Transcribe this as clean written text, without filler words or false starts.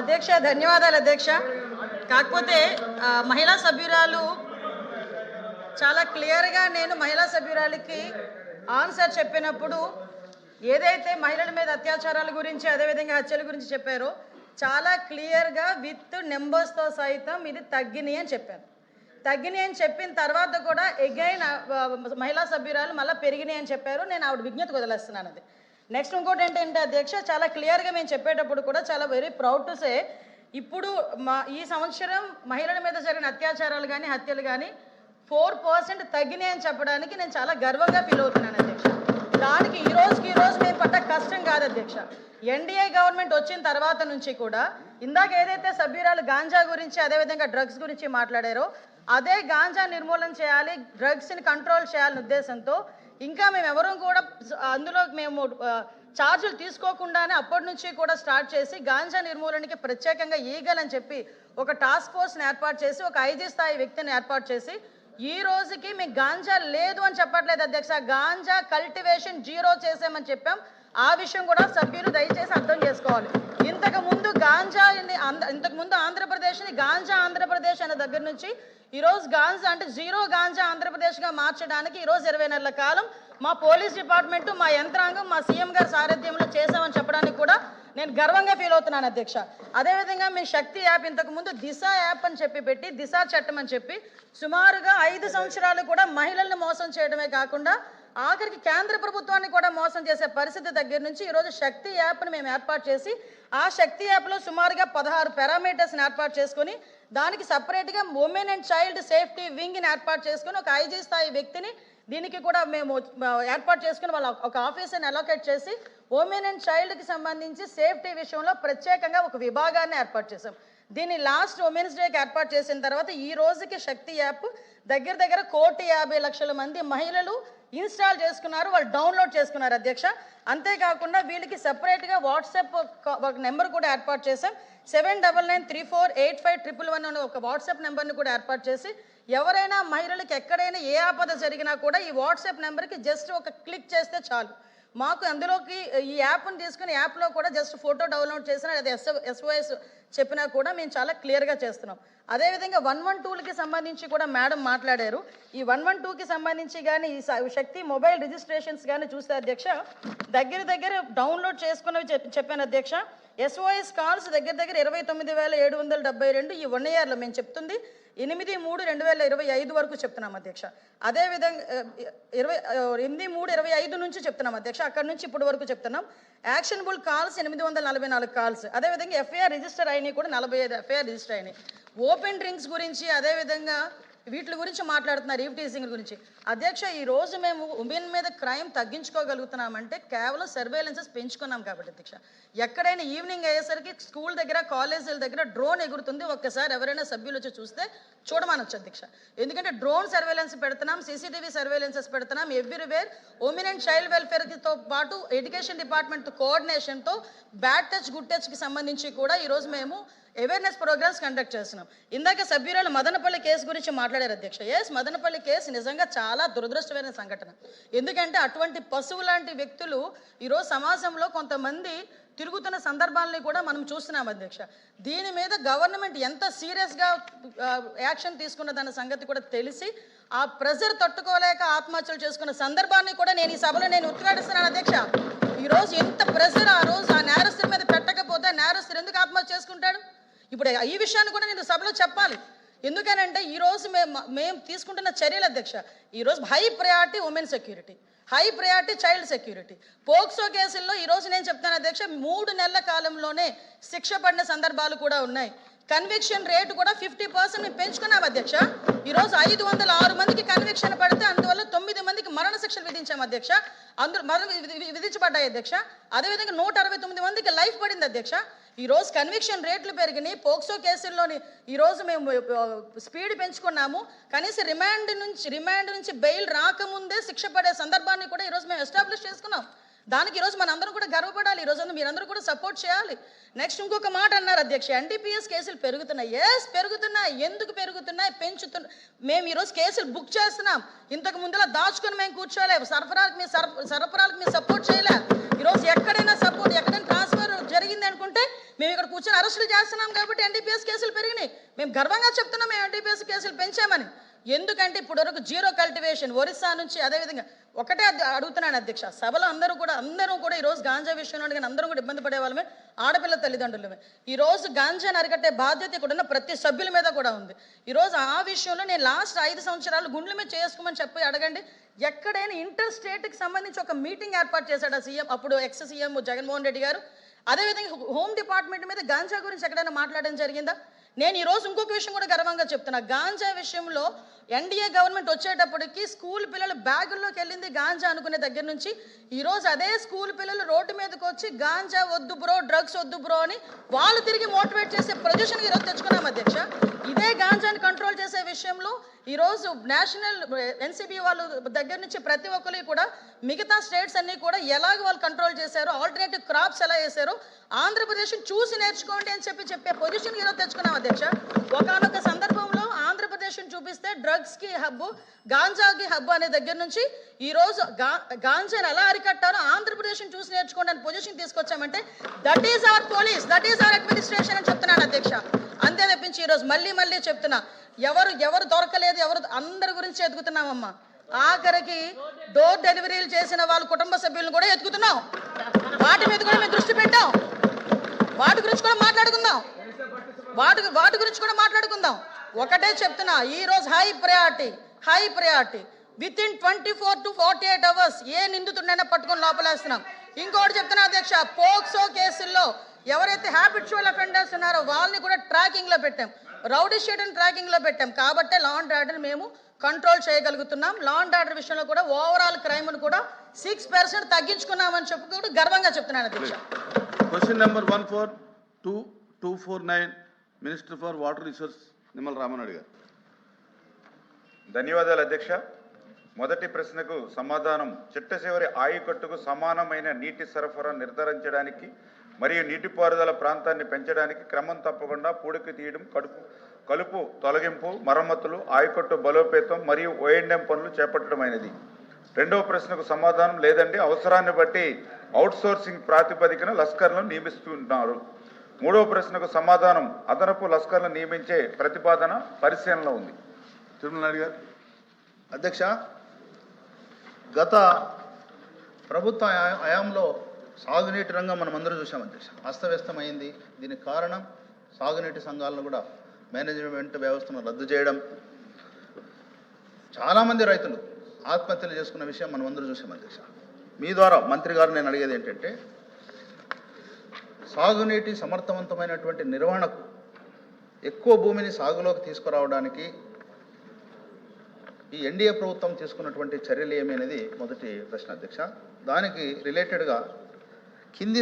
అధ్యక్ష ధన్యవాదాలు అధ్యక్ష. కాకపోతే మహిళా సభ్యురాలు చాలా క్లియర్గా నేను మహిళా సభ్యురాలికి ఆన్సర్ చెప్పినప్పుడు ఏదైతే మహిళల మీద అత్యాచారాల గురించి అదేవిధంగా హత్యల గురించి చెప్పారో చాలా క్లియర్గా విత్ నెంబర్స్తో సైతం ఇది తగ్గినాయి అని చెప్పాను. తగ్గినాయి అని చెప్పిన తర్వాత కూడా ఎగైన్ మహిళా సభ్యురాలు మళ్ళీ పెరిగినాయి అని చెప్పారు. నేను ఆవిడ విజ్ఞతకు వదిలేస్తున్నాను. అది నెక్స్ట్ ఇంకోటి ఏంటంటే అధ్యక్ష చాలా క్లియర్గా మేము చెప్పేటప్పుడు కూడా చాలా వెరీ ప్రౌడ్ టు సే ఇప్పుడు ఈ సంవత్సరం మహిళల మీద జరిగిన అత్యాచారాలు కానీ హత్యలు కానీ 4% తగ్గినాయి అని చెప్పడానికి నేను చాలా గర్వంగా ఫీల్ అవుతున్నాను అధ్యక్ష. దానికి ఈ రోజు మేము పడ్డ కష్టం కాదు అధ్యక్ష. ఎన్డీఏ గవర్నమెంట్ వచ్చిన తర్వాత నుంచి కూడా ఇందాక ఏదైతే సభ్యురాలు గాంజా గురించి అదేవిధంగా డ్రగ్స్ గురించి మాట్లాడారో అదే గాంజా నిర్మూలన చేయాలి, డ్రగ్స్ని కంట్రోల్ చేయాలనే ఉద్దేశంతో ఇంకా మేము ఎవరూ కూడా అందులో మేము ఛార్జీలు తీసుకోకుండానే అప్పటి నుంచి కూడా స్టార్ట్ చేసి గాంజా నిర్మూలనకి ప్రత్యేకంగా ఈగల్ అని చెప్పి ఒక టాస్క్ ఫోర్స్ని ఏర్పాటు చేసి ఒక ఐజీ స్థాయి వ్యక్తిని ఏర్పాటు చేసి ఈ రోజుకి మీకు గాంజా లేదు అని చెప్పట్లేదు అధ్యక్ష. గాంజా కల్టివేషన్ 0 చేసామని చెప్పాం. ఆ విషయం కూడా సభ్యులు దయచేసి అర్థం చేసుకోవాలి. ఇంతకుముందు ఆంధ్రప్రదేశ్ని గాంజా ఆంధ్రప్రదేశ్ అనే దగ్గర నుంచి ఈరోజు గాంజా అంటే 0 గాంజా ఆంధ్రప్రదేశ్గా మార్చడానికి ఈరోజు 20 నెలల కాలం మా పోలీస్ డిపార్ట్మెంటు మా యంత్రాంగం మా సీఎం గారి సారథ్యంలో చేసామని చెప్పడానికి కూడా నేను గర్వంగా ఫీల్ అవుతున్నాను అధ్యక్ష. అదేవిధంగా మీ శక్తి యాప్ ఇంతకుముందు దిశ యాప్ అని చెప్పి పెట్టి దిశ చట్టం అని చెప్పి సుమారుగా 5 సంవత్సరాలు కూడా మహిళలను మోసం చేయడమే కాకుండా ఆఖరికి కేంద్ర ప్రభుత్వాన్ని కూడా మోసం చేసే పరిస్థితి దగ్గర నుంచి ఈరోజు శక్తి యాప్ని మేము ఏర్పాటు చేసి ఆ శక్తి యాప్లో సుమారుగా 16 పారామీటర్స్ని ఏర్పాటు చేసుకొని దానికి సపరేట్గా ఉమెన్ అండ్ చైల్డ్ సేఫ్టీ వింగ్ని ఏర్పాటు చేసుకొని ఒక ఐజీ స్థాయి వ్యక్తిని దీనికి కూడా మేము ఏర్పాటు చేసుకుని వాళ్ళ ఒక ఆఫీసర్ని అలొకేట్ చేసి ఉమెన్ అండ్ చైల్డ్కి సంబంధించి సేఫ్టీ విషయంలో ప్రత్యేకంగా ఒక విభాగాన్ని ఏర్పాటు చేసాం. దీన్ని లాస్ట్ ఉమెన్స్ డేకి ఏర్పాటు చేసిన తర్వాత ఈ రోజుకి శక్తి యాప్ దగ్గర 1,50,00,000 మంది మహిళలు ఇన్స్టాల్ చేసుకున్నారు, వాళ్ళు డౌన్లోడ్ చేసుకున్నారు అధ్యక్ష. అంతేకాకుండా వీళ్ళకి సపరేట్గా వాట్సాప్ ఒక నెంబర్ కూడా ఏర్పాటు చేసాం. 7993485111 అనే ఒక వాట్సాప్ నెంబర్ని కూడా ఏర్పాటు చేసి ఎవరైనా మహిళలకు ఎక్కడైనా ఏ ఆపద జరిగినా కూడా ఈ వాట్సాప్ నెంబర్కి జస్ట్ ఒక క్లిక్ చేస్తే చాలు మాకు అందులోకి ఈ యాప్ని తీసుకుని యాప్లో కూడా జస్ట్ ఫోటో డౌన్లోడ్ చేసినా లేదా SOS చెప్పినా కూడా మేము చాలా క్లియర్గా చేస్తున్నాం. అదేవిధంగా 112కి సంబంధించి కూడా మేడం మాట్లాడారు. ఈ 112కి సంబంధించి కానీ ఈ శక్తి మొబైల్ రిజిస్ట్రేషన్స్ కానీ చూస్తే అధ్యక్ష దగ్గర డౌన్లోడ్ చేసుకున్నవి చెప్పాను అధ్యక్ష. SOS కాల్స్ దగ్గర 29,772 ఈ 1 ఇయర్లో మేము చెప్తుంది 8/3/2025 వరకు చెప్తున్నాం అధ్యక్ష. అదేవిధంగా 8/3/25 నుంచి చెప్తున్నాం అధ్యక్ష. అక్కడి నుంచి ఇప్పటి వరకు చెప్తున్నాం. Actionable calls 844 calls. అదేవిధంగా FIR రిజిస్టర్ అయినాయి కూడా 45 FIR రిజిస్టర్ అయినాయి. ఓపెన్ డ్రింక్స్ గురించి అదేవిధంగా వీటి గురించి మాట్లాడుతున్నారు, ఈవ్ టీజింగ్ గురించి అధ్యక్ష. ఈరోజు మేము ఉమెన్ మీద క్రైమ్ తగ్గించుకోగలుగుతున్నామంటే కేవలం సర్వేలెన్సెస్ పెంచుకున్నాం కాబట్టి అధ్యక్ష. ఎక్కడైనా ఈవినింగ్ అయ్యేసరికి స్కూల్ దగ్గర కాలేజీల దగ్గర డ్రోన్ ఎగురుతుంది, ఒక్కసారి ఎవరైనా సభ్యులు వచ్చి చూస్తే చూడమనొచ్చు అధ్యక్ష. ఎందుకంటే డ్రోన్ సర్వేలెన్స్ పెడుతున్నాం, CCTV సర్వేలెన్సెస్ పెడుతున్నాం ఎవ్రీవేర్. ఉమెన్ అండ్ చైల్డ్ వెల్ఫేర్తో పాటు ఎడ్యుకేషన్ డిపార్ట్మెంట్ కోఆర్డినేషన్తో బ్యాడ్ టచ్ గుడ్ టచ్కి సంబంధించి కూడా ఈరోజు మేము అవేర్నెస్ ప్రోగ్రామ్స్ కండక్ట్ చేస్తున్నాం. ఇందాక సభ్యురాలు మదనపల్లి కేసు గురించి మాట్లాడారు అధ్యక్ష. మదనపల్లి కేసు నిజంగా చాలా దురదృష్టమైన సంఘటన. ఎందుకంటే అటువంటి పశువు లాంటి వ్యక్తులు ఈరోజు సమాజంలో కొంతమంది తిరుగుతున్న సందర్భాలని కూడా మనం చూస్తున్నాం అధ్యక్ష. దీని మీద గవర్నమెంట్ ఎంత సీరియస్గా యాక్షన్ తీసుకున్నదన్న సంగతి కూడా తెలిసి ఆ ప్రెజర్ తట్టుకోలేక ఆత్మహత్యలు చేసుకున్న సందర్భాన్ని కూడా నేను ఈ సభలో ఉద్ఘాటిస్తున్నాను అధ్యక్ష. ఈరోజు ఎంత ప్రెజర్ ఆ రోజు ఆ నేరస్తుల మీద పెట్టకపోతే నేరస్తులు ఎందుకు ఆత్మహత్య చేసుకుంటాడు? ఇప్పుడు ఈ విషయాన్ని కూడా నేను సభలో చెప్పాలి. ఎందుకనంటే ఈరోజు మేము తీసుకుంటున్న చర్యలు అధ్యక్ష ఈరోజు high priority women security, high priority child security. POCSO కేసుల్లో ఈరోజు నేను చెప్తాను అధ్యక్ష 3 నెలల కాలంలోనే శిక్ష పడిన సందర్భాలు కూడా ఉన్నాయి. కన్విక్షన్ రేటు కూడా 50% మేము పెంచుకున్నాం అధ్యక్ష. ఈరోజు 506 మందికి కన్విక్షన్ పడితే అందువల్ల 9 మందికి మరణ శిక్షలు విధించాం అధ్యక్ష. అందరూ విధించబడ్డాయి అధ్యక్ష. అదేవిధంగా 169 మందికి లైఫ్ పడింది అధ్యక్ష. ఈరోజు కన్విక్షన్ రేట్లు పెరిగినాయి. పోక్సో కేసుల్లోని ఈరోజు మేము స్పీడ్ పెంచుకున్నాము. కనీసం రిమాండ్ నుంచి బెయిల్ రాకముందే శిక్ష పడే సందర్భాన్ని కూడా ఈరోజు మేము ఎస్టాబ్లిష్ చేసుకున్నాం. దానికి ఈరోజు మనందరం కూడా గర్వపడాలి. ఈరోజు మీరందరూ కూడా సపోర్ట్ చేయాలి. నెక్స్ట్ ఇంకొక మాట అన్నారు అధ్యక్ష, NDPS కేసులు పెరుగుతున్నాయి. పెరుగుతున్నాయి. ఎందుకు పెరుగుతున్నాయి? మేము ఈరోజు కేసులు బుక్ చేస్తున్నాం. ఇంతకు ముందులా దాచుకొని మేము కూర్చోలేము. సరఫరాలకు మీరు సపోర్ట్ చేయలే. ఈరోజు ఎక్కడైనా ట్రాన్స్ఫర్ జరిగింది అనుకుంటే మేము ఇక్కడ కూర్చొని అరెస్టులు చేస్తున్నాం కాబట్టి ఎన్డీపీఎస్ కేసులు పెరిగినాయి. మేము గర్వంగా చెప్తున్నాం మేము ఎన్డీపీఎస్ కేసులు పెంచామని. ఎందుకంటే ఇప్పుడు వరకు జీరో కల్టివేషన్ ఒరిస్సా నుంచి, అదేవిధంగా ఒకటే అడుగుతున్నాను అధ్యక్ష, సభలో అందరూ కూడా ఈరోజు గాంజా విషయంలో కానీ అందరం కూడా ఇబ్బంది పడే వాళ్ళమే, ఆడపిల్ల తల్లిదండ్రులమే. ఈరోజు గాంజాని అరికట్టే బాధ్యత ఇక్కడ ఉన్న ప్రతి సభ్యుల మీద కూడా ఉంది. ఈరోజు ఆ విషయంలో నేను లాస్ట్ 5 సంవత్సరాలు గుండెల మీద చేసుకోమని చెప్పి అడగండి, ఎక్కడైనా ఇంటర్ స్టేట్కి సంబంధించి ఒక మీటింగ్ ఏర్పాటు చేశాడు ఆ సీఎం, అప్పుడు ఎక్స్ సీఎం జగన్మోహన్ రెడ్డి గారు. అదేవిధంగా హోమ్ డిపార్ట్మెంట్ మీద గాంజా గురించి ఎక్కడైనా మాట్లాడడం జరిగిందా? నేను ఈరోజు ఇంకొక విషయం కూడా గర్వంగా చెప్తున్నా, గాంజా విషయంలో ఎన్డీఏ గవర్నమెంట్ వచ్చేటప్పటికి స్కూల్ పిల్లలు బ్యాగుల్లోకి వెళ్ళింది గాంజా అనుకునే దగ్గర నుంచి ఈరోజు అదే స్కూల్ పిల్లలు రోడ్డు మీదకి వచ్చి గాంజా వద్దు బ్రో, డ్రగ్స్ వద్దు బ్రో అని వాళ్ళు తిరిగి మోటివేట్ చేసే పొజిషన్కి ఈరోజు తెచ్చుకున్నాం అధ్యక్ష. ఇదే గాంజాని కంట్రోల్ చేసే విషయంలో ఈరోజు నేషనల్ ఎన్సీబీ వాళ్ళ దగ్గర నుంచి ప్రతి ఒక్కరు కూడా మిగతా స్టేట్స్ అన్నీ కూడా ఎలాగ వాళ్ళు కంట్రోల్ చేశారో, ఆల్టర్నేటివ్ క్రాప్స్ ఎలా వేశారో ఆంధ్రప్రదేశ్ చూసి నేర్చుకోండి అని చెప్పే పొజిషన్కి ఈరోజు తెచ్చుకున్నాం అధ్యక్ష. ఒకనొక సందర్భంలో ఆంధ్రప్రదేశ్ని చూపిస్తే డ్రగ్స్కి హబ్బు, గాంజాకి హబ్బు అనే దగ్గర నుంచి ఈరోజు గాంజాని ఎలా అరికట్టారో ఆంధ్రప్రదేశ్ని చూసి నేర్చుకోండి అని పొజిషన్ తీసుకొచ్చామంటే that is our police, that is our administration అని చెప్తున్నాను అధ్యక్ష. అంతే తప్పించి ఈరోజు మళ్ళీ చెప్తున్నా, ఎవరు దొరకలేదు, అందరి గురించి ఎదుగుతున్నామమ్మా. ఆఖరికి డోర్ డెలివరీలు చేసిన వాళ్ళ కుటుంబ సభ్యులను కూడా ఎత్తుకుతున్నాం. వాటి మీద కూడా మేము దృష్టి పెట్టాం. వాటి గురించి కూడా మాట్లాడుకుందాం. ఒకటే చెప్తున్నా, ఈ రోజు high priority with in 24 to 48 hours ఏ నిందితుడినైనా పట్టుకొని లోపలేస్తున్నాం. ఇంకోటి చెప్తున్నా అధ్యక్ష, పోక్సో కేసుల్లో ఎవరైతే హ్యాబిచువల్ అఫెండర్స్ ఉన్నారో వాళ్ళని కూడా ట్రాకింగ్ లో పెట్టాం, రౌడీ షీట్ని ట్రాకింగ్ లో పెట్టాం. కాబట్టే లా అండ్ ఆర్డర్ మేము కంట్రోల్ చేయగలుగుతున్నాం. లా అండ్ ఆర్డర్ విషయంలో కూడా ఓవరాల్ క్రైమ్ కూడా 6% తగ్గించుకున్నామని చెప్పి కూడా గర్వంగా చెప్తున్నాను అధ్యక్ష. Question number 14249 minister for water resource Nimmala Rama Naidu గారు. ధన్యవాదాలు అధ్యక్ష. మొదటి ప్రశ్నకు సమాధానం, చిట్ట చివరి ఆయకట్టుకు సమానమైన నీటి సరఫరా నిర్ధారించడానికి మరియు నీటిపారుదల ప్రాంతాన్ని పెంచడానికి క్రమం తప్పకుండా పూడికి తీయడం, కలుపు తొలగింపు, మరమ్మతులు, ఆయకట్టు బలోపేతం మరియు ఓఎండ్ఎం పనులు చేపట్టడమైనది. రెండవ ప్రశ్నకు సమాధానం, లేదండి, అవసరాన్ని బట్టి అవుట్సోర్సింగ్ ప్రాతిపదికన లస్కర్లను నియమిస్తున్నారు. మూడవ ప్రశ్నకు సమాధానం, అదనపు లస్కర్లను నియమించే ప్రతిపాదన పరిశీలనలో ఉంది. తిరుమల నాయుడు గారు. అధ్యక్ష, గత ప్రభుత్వ హయాంలో సాగునీటి రంగం మనం అందరూ చూసాం అధ్యక్ష, అస్తవ్యస్తమైంది. దీనికి కారణం సాగునీటి సంఘాలను కూడా మేనేజ్మెంట్ వ్యవస్థను రద్దు చేయడం, చాలామంది రైతులు ఆత్మహత్యలు చేసుకున్న విషయం మనం అందరూ చూసాం అధ్యక్ష. మీ ద్వారా మంత్రి గారు నేను అడిగేది ఏంటంటే, సాగునీటి సమర్థవంతమైనటువంటి నిర్వహణకు ఎక్కువ భూమిని సాగులోకి తీసుకురావడానికి ఈ ఎన్డీఏ ప్రభుత్వం తీసుకున్నటువంటి చర్యలు ఏమి అనేది మొదటి ప్రశ్న అధ్యక్ష. దానికి రిలేటెడ్గా కింది